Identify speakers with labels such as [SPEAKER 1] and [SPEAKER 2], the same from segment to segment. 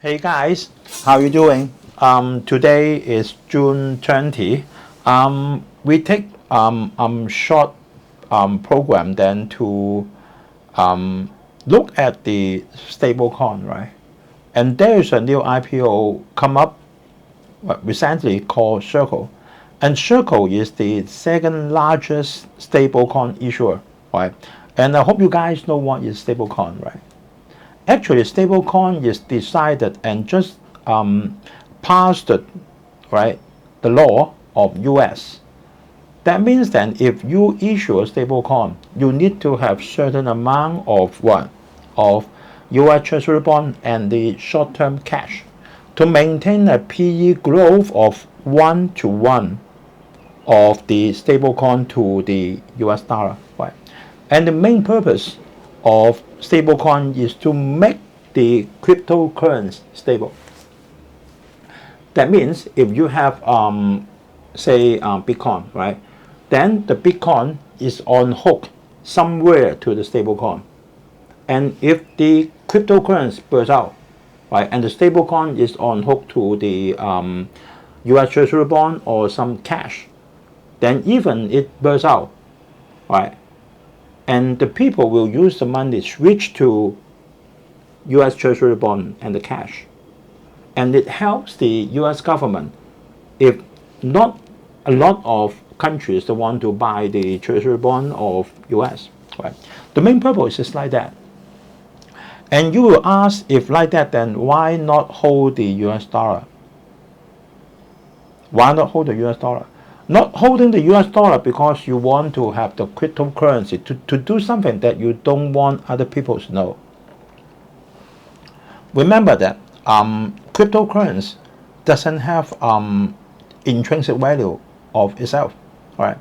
[SPEAKER 1] Hey guys, how you doing? Today is June 20. We take short program then to look at the stablecoin, right? And there is a new IPO come up recently called Circle, and Circle is the second largest stablecoin issuer, right? And I hope you guys know what is stablecoin, right? Actually, stablecoin is decided and just passed, right, the law of U.S. That means that if you issue a stablecoin, you need to have certain amount of what? Of U.S. Treasury bond and the short-term cash to maintain a PE growth of 1 to 1 of the stablecoin to the US dollar, right? And the main purpose of stablecoin is to make the cryptocurrency stable. That means if you have, say, Bitcoin, right? Then the Bitcoin is on hook somewhere to the stablecoin. And if the cryptocurrency bursts out, right, and the stablecoin is on hook to the U.S. Treasury bond or some cash, then even it bursts out, right, and the people will use the money switch to U.S. Treasury bond and the cash, and it helps the U.S. government if not a lot of countries that want to buy the Treasury bond of U.S. Right? The main purpose is like that. And you will ask, if like that, then why not hold the US dollar? Why not hold the US dollar? Not holding the US dollar because you want to have the cryptocurrency to do something that you don't want other people to know. Remember that cryptocurrency doesn't have intrinsic value of itself. Right?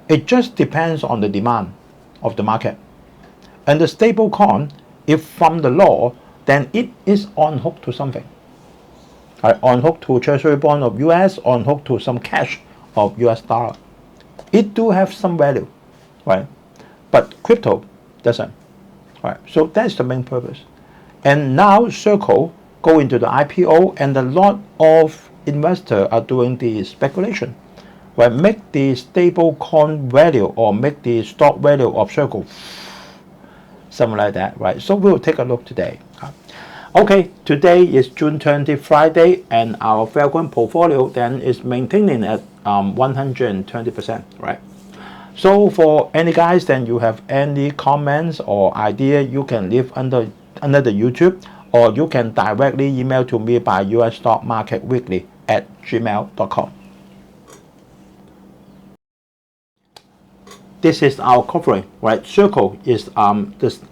[SPEAKER 1] It just depends on the demand of the market. And the stable coin, if from the law, then it is on hook to something. Right? On hook to Treasury bond of US, on hook to some cash of US dollar. It do have some value, right? But crypto doesn't. Right? So that's the main purpose. And now Circle go into the IPO, and a lot of investors are doing the speculation. Right? Make the stable coin value or make the stock value of Circle, something like that, right? So we'll take a look today. Okay, today is June 20, Friday, and our Falcon portfolio then is maintaining at 120%, right? So for any guys, then you have any comments or idea, you can leave under the YouTube, or you can directly email to me by Usstockmarketweekly@gmail.com. This is our covering, right? Circle is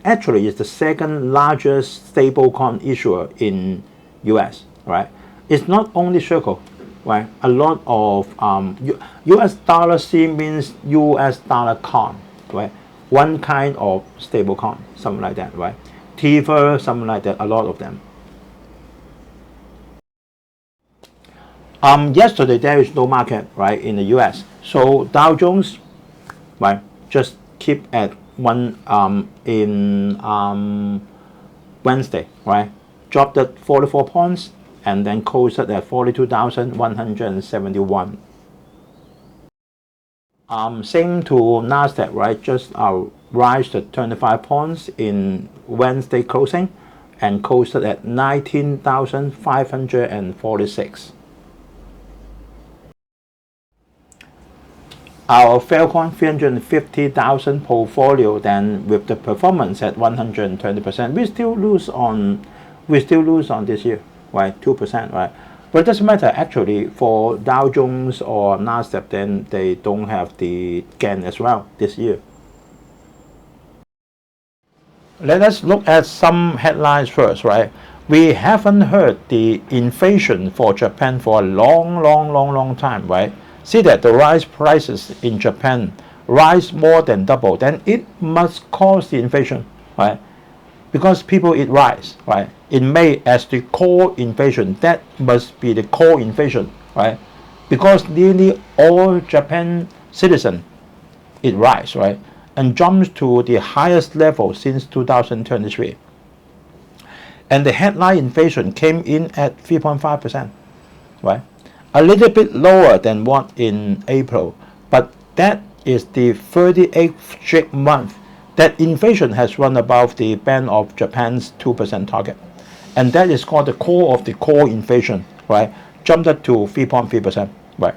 [SPEAKER 1] actually is the second largest stablecoin issuer in US, right? It's not only Circle, right? A lot of US dollar C means US dollar coin, right? One kind of stablecoin, something like that, right? Tether, something like that. A lot of them. Yesterday there is no market, right, in the US. So Dow Jones, right, just keep at one in Wednesday, right, dropped at 44 points and then closed at 42,171. Same to Nasdaq, right, just rise to 25 points in Wednesday closing and closed at 19,546. Our Falcon 350,000 portfolio, then with the performance at 120%, we still lose on this year, right? 2%, right? But it doesn't matter actually for Dow Jones or Nasdaq, then they don't have the gain as well this year. Let us look at some headlines first, right? We haven't heard the inflation for Japan for a long time, right? See that the rice prices in Japan rise more than double, then it must cause the inflation, right? Because people eat rice, right? It may as the core inflation, that must be the core inflation, right? Because nearly all Japan citizens eat rice, right? And jumps to the highest level since 2023. and the headline inflation came in at 3.5%, right? A little bit lower than what in April, but that is the 38th straight month that inflation has run above the band of Japan's 2% target. And that is called the core of the core inflation, right? Jumped up to 3.3%, right?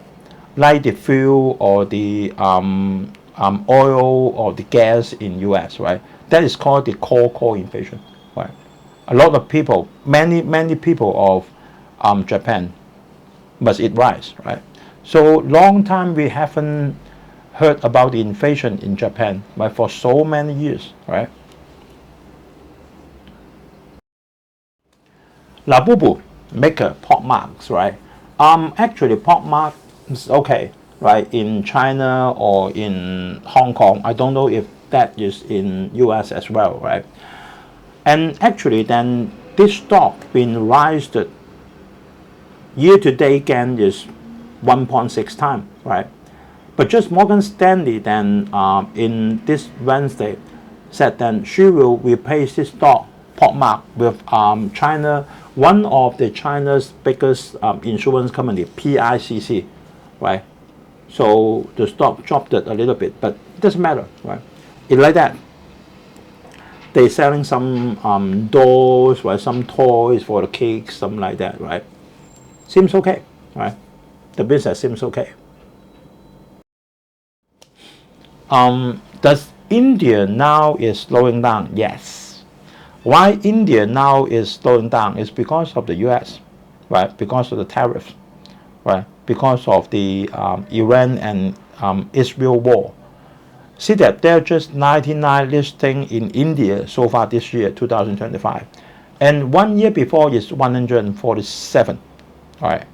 [SPEAKER 1] Like the fuel or the oil or the gas in US, right? That is called the core inflation, right? A lot of people, many people of Japan, must it rise, right? So long time we haven't heard about the inflation in Japan, right? For so many years, right? Labubu make a pop marks, right? Actually, pop marks is okay, right? In China or in Hong Kong, I don't know if that is in US as well, right? And actually, then this stock been raised year-to-date gain is 1.6 times, right? But just Morgan Stanley then in this Wednesday said that she will replace this stock pop mark with China, one of the China's biggest insurance company, PICC, right? So the stock dropped it a little bit, but it doesn't matter, right? It's like that. They're selling some dolls, right? Some toys for the kids, something like that, right? Seems okay, right? The business seems okay. Does India now is slowing down? Yes. Why India now is slowing down is because of the US, right? Because of the tariffs, right? Because of the Iran and Israel war. See that there are just 99 listings in India so far this year, 2025. And 1 year before is 147, right?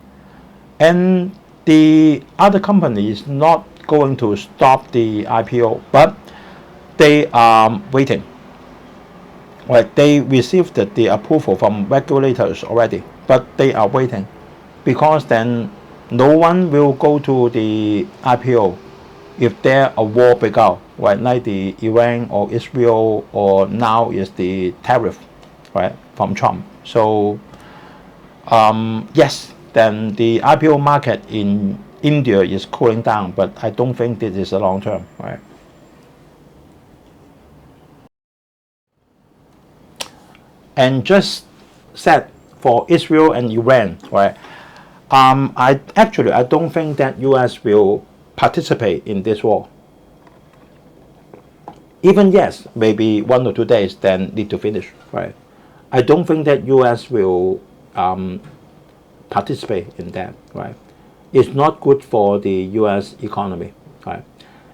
[SPEAKER 1] And the other company is not going to stop the IPO, but they are waiting. Right? They received the approval from regulators already, but they are waiting because then no one will go to the IPO if there a war break out, right? Like the Iran or Israel, or now is the tariff, right, from Trump. So yes, then the IPO market in India is cooling down, but I don't think this is a long term, right? And just said for Israel and Iran, right? I don't think that U.S. will participate in this war. Even yes, maybe 1 or 2 days, then need to finish, right? I don't think that U.S. will participate in that, right? It's not good for the U.S. economy, right?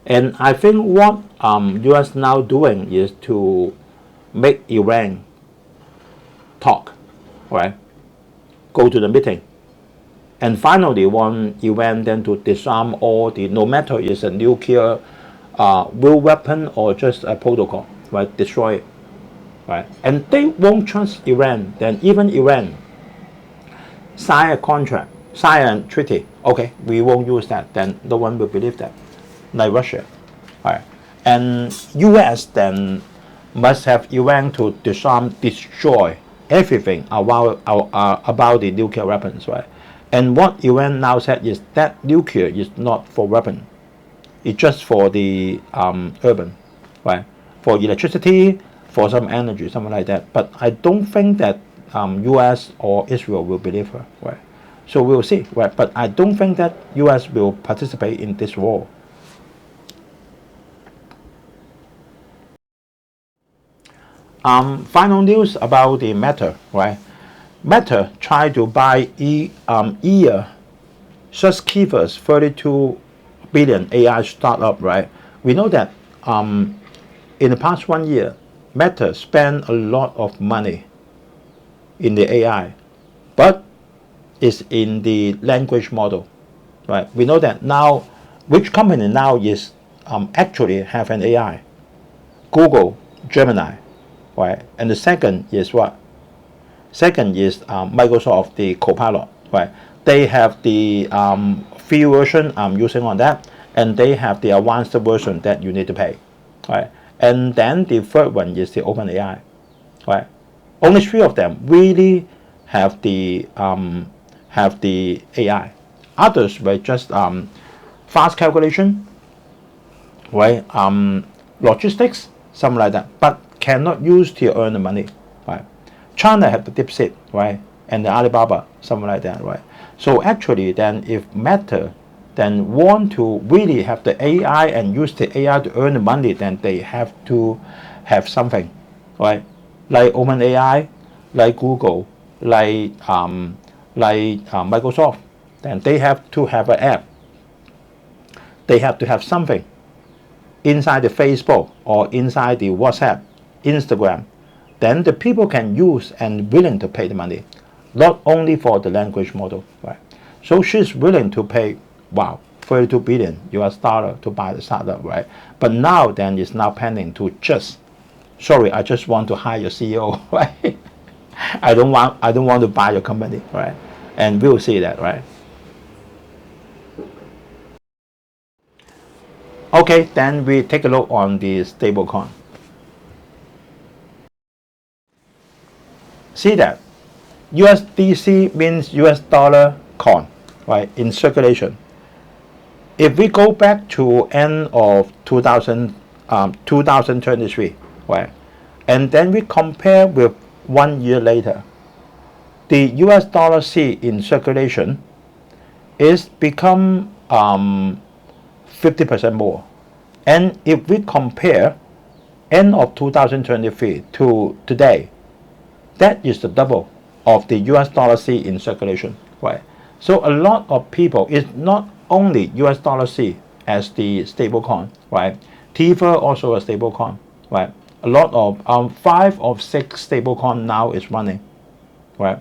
[SPEAKER 1] And I think what U.S. now doing is to make Iran talk, right? Go to the meeting, and finally want Iran then to disarm all the, no matter it's a nuclear real weapon or just a protocol, right? Destroy it, right? And they won't trust Iran. Then even Iran sign a contract, sign a treaty. Okay, we won't use that. Then no one will believe that, like Russia, right? And U.S. then must have Iran to disarm, destroy everything about the nuclear weapons, right? And what Iran now said is that nuclear is not for weapon. It's just for the urban, right? For electricity, for some energy, something like that. But I don't think that U.S. or Israel will believe her, right? So we'll see, right? But I don't think that U.S. will participate in this war. Final news about the Meta, right? Meta tried to buy ISSUER, Susskiver's 32 billion AI startup, right? We know that in the past 1 year, Meta spent a lot of money in the AI, but it's in the language model, right? We know that now, which company now is actually have an AI? Google, Gemini, right? And the second is what? Second is Microsoft, the Copilot, right? They have the free version I'm using on that, and they have the advanced version that you need to pay, right? And then the third one is the OpenAI, right? Only 3 of them really have the AI. Others were just fast calculation, right? Logistics, something like that, but cannot use to earn the money, right? China have the DeepSeek, right, and the Alibaba, something like that, right? So actually, then if Meta then want to really have the AI and use the AI to earn the money, then they have to have something, right? Like OpenAI, like Google, like Microsoft. Then they have to have an app. They have to have something inside the Facebook or inside the WhatsApp, Instagram. Then the people can use and willing to pay the money, not only for the language model, right? So she's willing to pay, wow, 32 billion US dollar to buy the startup, right? But now then it's now pending to just, sorry, I just want to hire your CEO, right? I don't want to buy your company, right? And we'll see that, right? Okay, then we take a look on the stablecoin. See that USDC means US dollar coin, right, in circulation. If we go back to end of 2023, right, and then we compare with 1 year later, the US dollar C in circulation is become 50% more. And if we compare end of 2023 to today, that is the double of the US dollar C in circulation, right? So a lot of people, it's not only US dollar C as the stable coin, right? Tether also a stable coin, right? A lot of 5 of 6 stable coin now is running, right?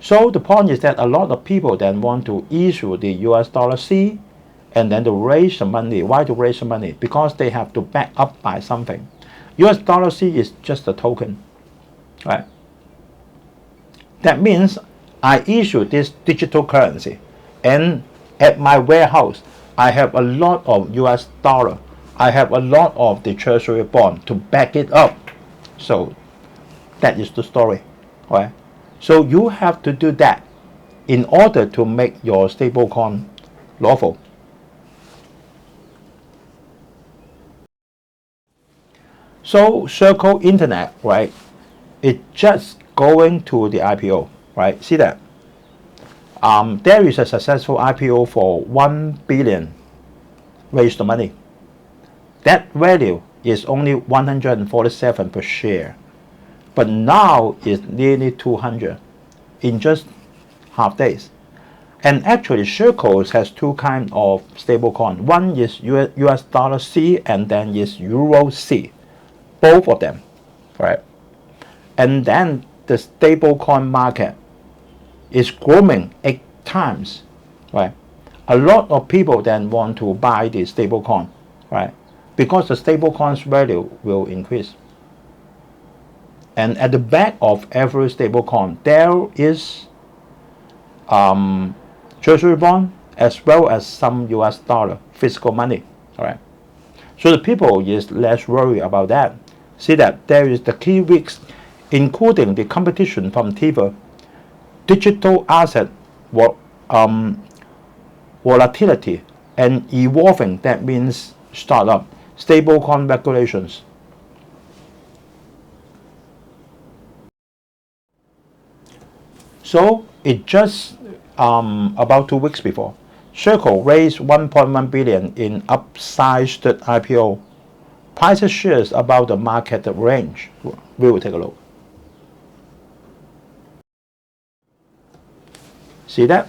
[SPEAKER 1] So the point is that a lot of people then want to issue the US dollar C and then to raise the money. Why to raise the money? Because they have to back up by something. US dollar C is just a token, right? That means I issue this digital currency, and at my warehouse, I have a lot of US dollar. I have a lot of the treasury bond to back it up. So that is the story, right? So you have to do that in order to make your stablecoin lawful. So Circle Internet, right? It's just going to the IPO, right? See that? There is a successful IPO for 1 billion raised the money. That value is only 147 per share, but now it's nearly 200 in just half days. And actually, Circles has 2 kinds of stablecoin. One is US dollar C, and then is Euro C, both of them, right? And then the stablecoin market is growing 8 times, right? A lot of people then want to buy the stablecoin, right? Because the stablecoin's value will increase. And at the back of every stablecoin, there is treasury bond as well as some US dollar physical money, all right? So the people is less worried about that. See that there is the key risks, including the competition from Tether, digital asset volatility, and evolving, that means startup, stablecoin regulations. So it just about 2 weeks before, Circle raised 1.1 billion in upsized IPO. Prices shares about the market range. We will take a look. See that?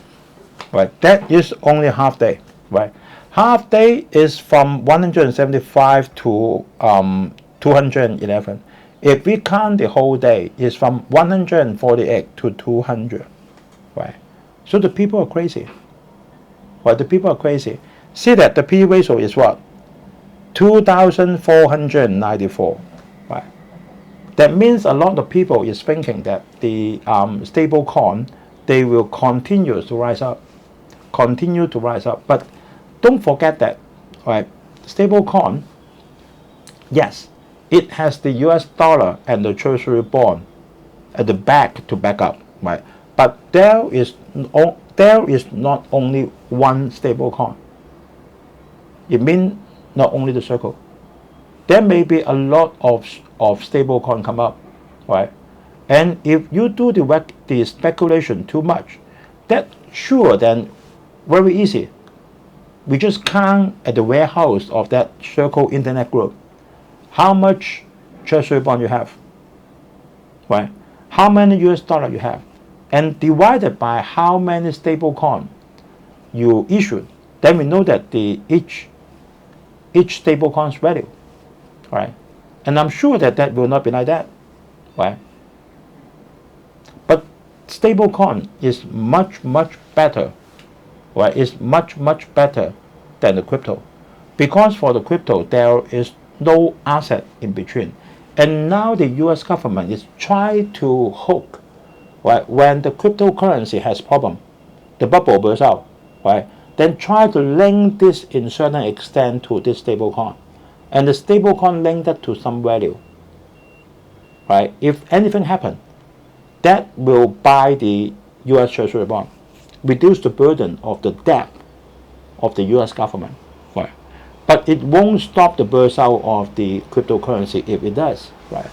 [SPEAKER 1] Right. That is only half day. Right. Half day is from 175 to 211. If we count the whole day, it's from 148 to 200. Right. So the people are crazy. Right. The people are crazy. See that the P ratio is what? 2,494. Right. That means a lot of people is thinking that the stable coin, they will continue to rise up. But don't forget that, right? Stable coin, yes, it has the US dollar and the treasury bond at the back to back up, right? But there is not only one stable coin. It means not only the circle. There may be a lot of stable coin come up, right? And if you do the speculation too much, that sure then very easy. We just count at the warehouse of that circle internet group how much treasury bond you have, right? How many US dollar you have, and divided by how many stable coin you issued, then we know that the each stable coin's value, right? And I'm sure that will not be like that, right? But stable coin is much better, right? It's much better than the crypto, because for the crypto there is no asset in between. And now the US government is trying to hook, right, when the cryptocurrency has problem, the bubble bursts out, right, then try to link this in certain extent to this stable coin. And the stable coin linked that to some value, right? If anything happens, that will buy the US Treasury bond, reduce the burden of the debt of the US government, right? But it won't stop the burst out of the cryptocurrency if it does, right?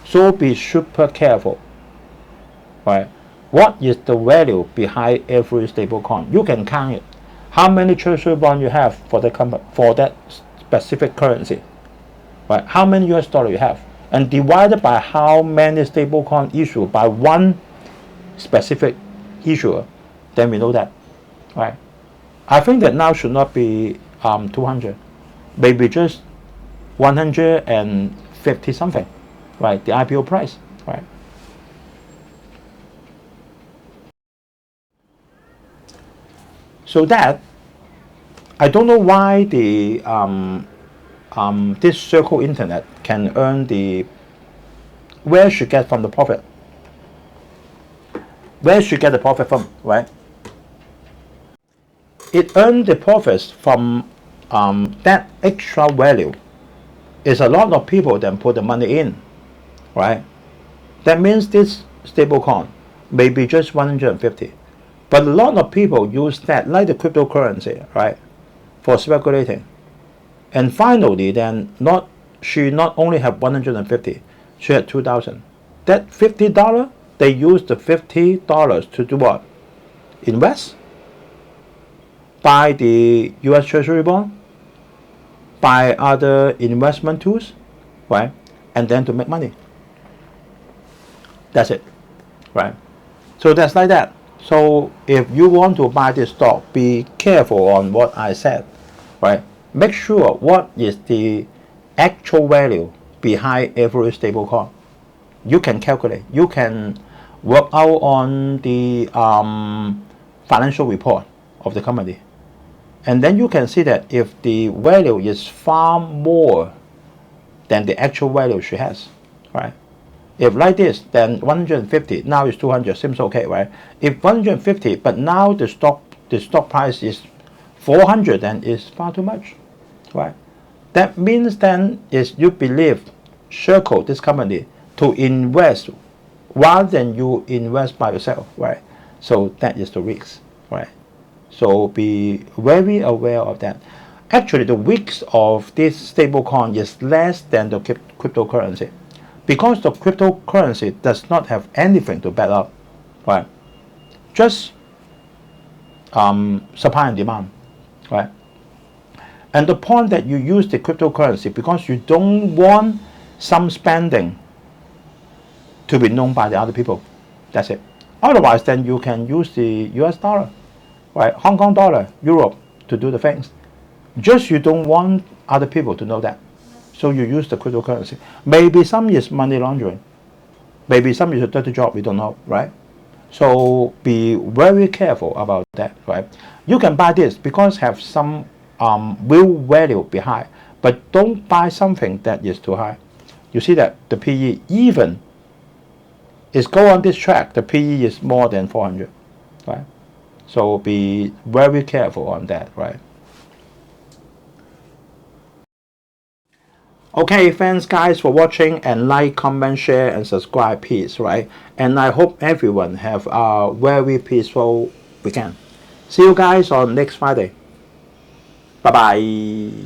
[SPEAKER 1] So be super careful, right? What is the value behind every stable coin? You can count it. How many treasury bond you have for that specific currency, right? How many US dollar you have, and divided by how many stable coin issued by one specific issuer, then we know that, right? I think that now should not be 200, maybe just 150 something, right? The IPO price, right? So that I don't know why the this circle internet can earn the, where should get from the profit? Where should get the profit from, right? It earned the profits from that extra value. Is a lot of people then put the money in, right? That means this stable coin may be just 150, but a lot of people use that, like the cryptocurrency, right, for speculating. And finally, then she not only have 150, she had 2,000. That $50, they use the $50 to do what? Invest, buy the US Treasury bond, buy other investment tools, right? And then to make money. That's it, right? So that's like that. So if you want to buy this stock, be careful on what I said, right? Make sure what is the actual value behind every stable coin. You can calculate. You can work out on the financial report of the company. And then you can see that if the value is far more than the actual value she has, right? If like this, then 150, now it's 200, seems okay, right? If 150, but now the stock price is 400, then it's far too much, right? That means then is you believe Circle, this company, to invest rather than you invest by yourself, right? So that is the risk, right? So be very aware of that. Actually, the risks of this stablecoin is less than the cryptocurrency, because the cryptocurrency does not have anything to back up, right? Just supply and demand, right? And the point that you use the cryptocurrency because you don't want some spending to be known by the other people. That's it. Otherwise, then you can use the US dollar, right? Hong Kong dollar, Europe to do the things. Just you don't want other people to know that. So you use the cryptocurrency. Maybe some is money laundering. Maybe some is a dirty job, we don't know, right? So be very careful about that, right? You can buy this because have some real value behind, but don't buy something that is too high. You see that the PE even is go on this track, the PE is more than 400, right? So be very careful on that, right? Okay, thanks guys for watching, and like, comment, share, and subscribe, please, right? And I hope everyone have a very peaceful weekend. See you guys on next Friday. Bye bye.